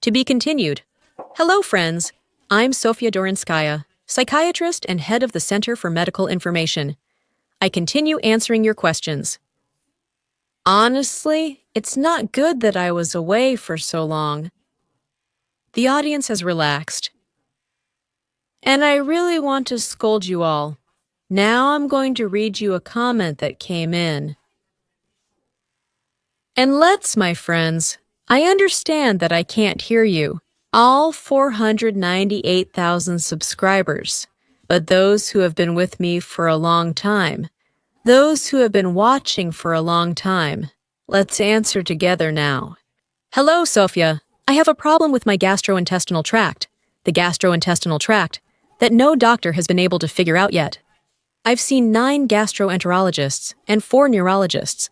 To be continued. Hello, friends. I'm Sofia Dorinskaya, psychiatrist and head of the Center for Medical Information. I continue answering your questions. Honestly, it's not good that I was away for so long. The audience has relaxed. And I really want to scold you all. Now I'm going to read you a comment that came in. And my friends, I understand that I can't hear you, all 498,000 subscribers, but those who have been with me for a long time, those who have been watching for a long time, let's answer together now. Hello, Sofia. I have a problem with my gastrointestinal tract, the gastrointestinal tract, that no doctor has been able to figure out yet. I've seen 9 gastroenterologists and 4 neurologists,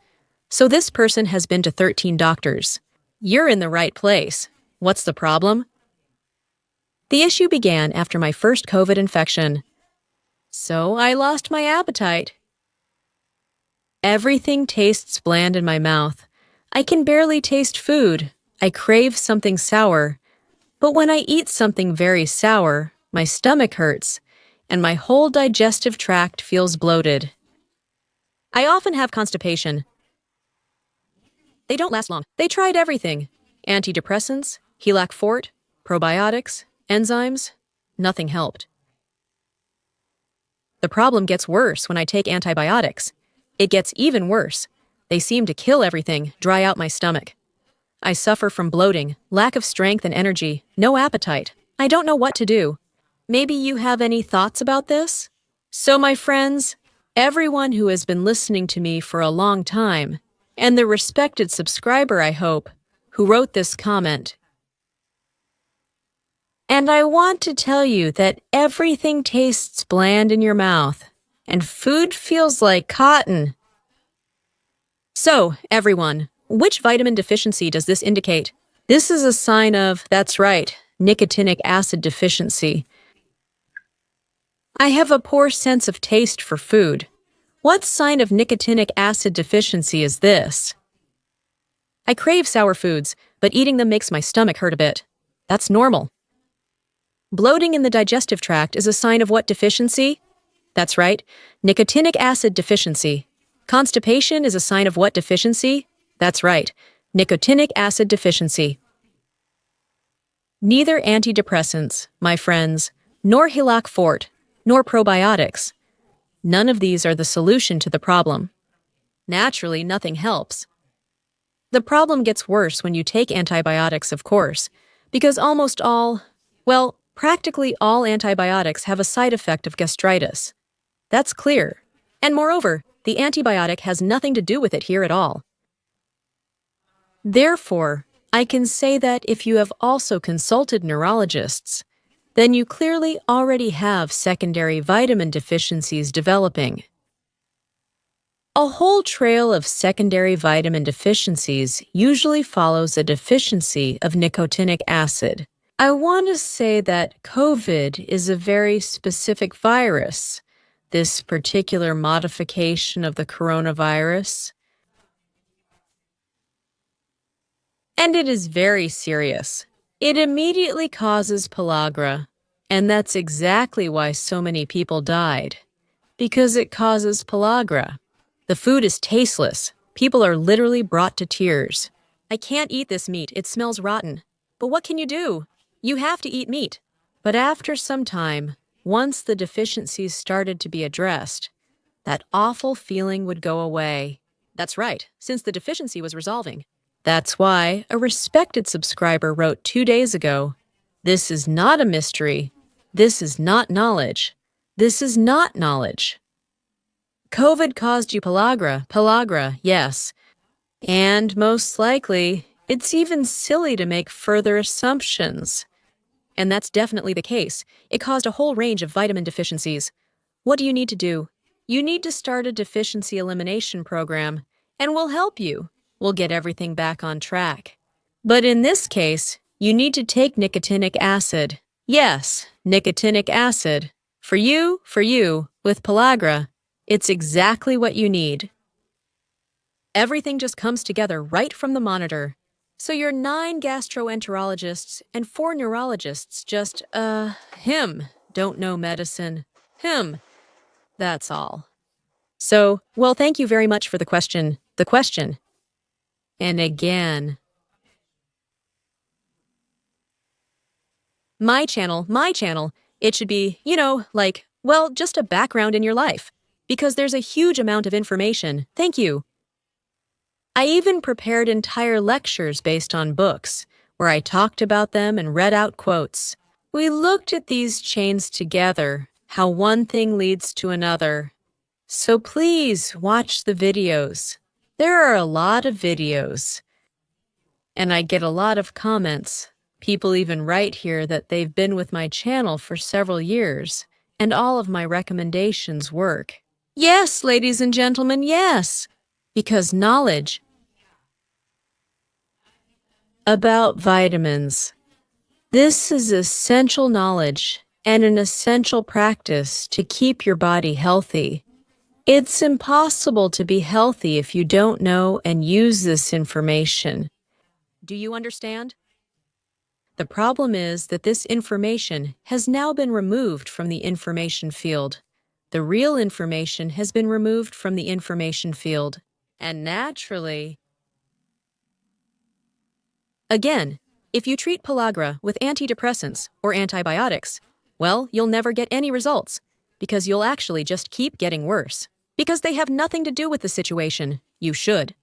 so this person has been to 13 doctors. You're in the right place. What's the problem? The issue began after my first COVID infection. So I lost my appetite. Everything tastes bland in my mouth. I can barely taste food. I crave something sour. But when I eat something very sour, my stomach hurts, and my whole digestive tract feels bloated. I often have constipation. They don't last long. They tried everything. Antidepressants, Helac Fort, probiotics, enzymes. Nothing helped. The problem gets worse when I take antibiotics. It gets even worse. They seem to kill everything, dry out my stomach. I suffer from bloating, lack of strength and energy, no appetite. I don't know what to do. Maybe you have any thoughts about this? So, my friends, everyone who has been listening to me for a long time, and the respected subscriber, I hope, who wrote this comment. And I want to tell you that everything tastes bland in your mouth, and food feels like cotton. So, everyone, which vitamin deficiency does this indicate? This is a sign of, that's right, nicotinic acid deficiency. I have a poor sense of taste for food. What sign of nicotinic acid deficiency is this? I crave sour foods, but eating them makes my stomach hurt a bit. That's normal. Bloating in the digestive tract is a sign of what deficiency? That's right, nicotinic acid deficiency. Constipation is a sign of what deficiency? That's right, nicotinic acid deficiency. Neither antidepressants, my friends, nor Helac Fort, nor probiotics. None of these are the solution to the problem. Naturally, nothing helps. The problem gets worse when you take antibiotics, of course, because practically all antibiotics have a side effect of gastritis. That's clear. And moreover, the antibiotic has nothing to do with it here at all. Therefore, I can say that if you have also consulted neurologists, then you clearly already have secondary vitamin deficiencies developing. A whole trail of secondary vitamin deficiencies usually follows a deficiency of nicotinic acid. I want to say that COVID is a very specific virus, this particular modification of the coronavirus. And it is very serious. It immediately causes pellagra, and that's exactly why so many people died. Because it causes pellagra. The food is tasteless. People are literally brought to tears. I can't eat this meat, it smells rotten. But what can you do? You have to eat meat. But after some time, once the deficiencies started to be addressed, that awful feeling would go away. That's right, since the deficiency was resolving. That's why a respected subscriber wrote 2 days ago, "This is not a mystery. This is not knowledge. This is not knowledge. COVID caused you pellagra, yes. And most likely, it's even silly to make further assumptions." And that's definitely the case. It caused a whole range of vitamin deficiencies. What do you need to do? You need to start a deficiency elimination program, and we'll help you. We'll get everything back on track. But in this case, you need to take nicotinic acid. Yes, nicotinic acid. For you, with pellagra, it's exactly what you need. Everything just comes together right from the monitor. So you're 9 gastroenterologists and 4 neurologists just, don't know medicine. That's all. So, well, thank you very much for the question. The question. And again, my channel, it should be, just a background in your life. Because there's a huge amount of information. Thank you. I even prepared entire lectures based on books, where I talked about them and read out quotes. We looked at these chains together, how one thing leads to another. So please watch the videos. There are a lot of videos. And I get a lot of comments. People even write here that they've been with my channel for several years, and all of my recommendations work. Yes, ladies and gentlemen, yes. Because knowledge about vitamins. This is essential knowledge and an essential practice to keep your body healthy. It's impossible to be healthy if you don't know and use this information. Do you understand? The problem is that this information has now been removed from the information field. The real information has been removed from the information field. And naturally, again, if you treat pellagra with antidepressants or antibiotics, well, you'll never get any results because you'll actually just keep getting worse. Because they have nothing to do with the situation. You should.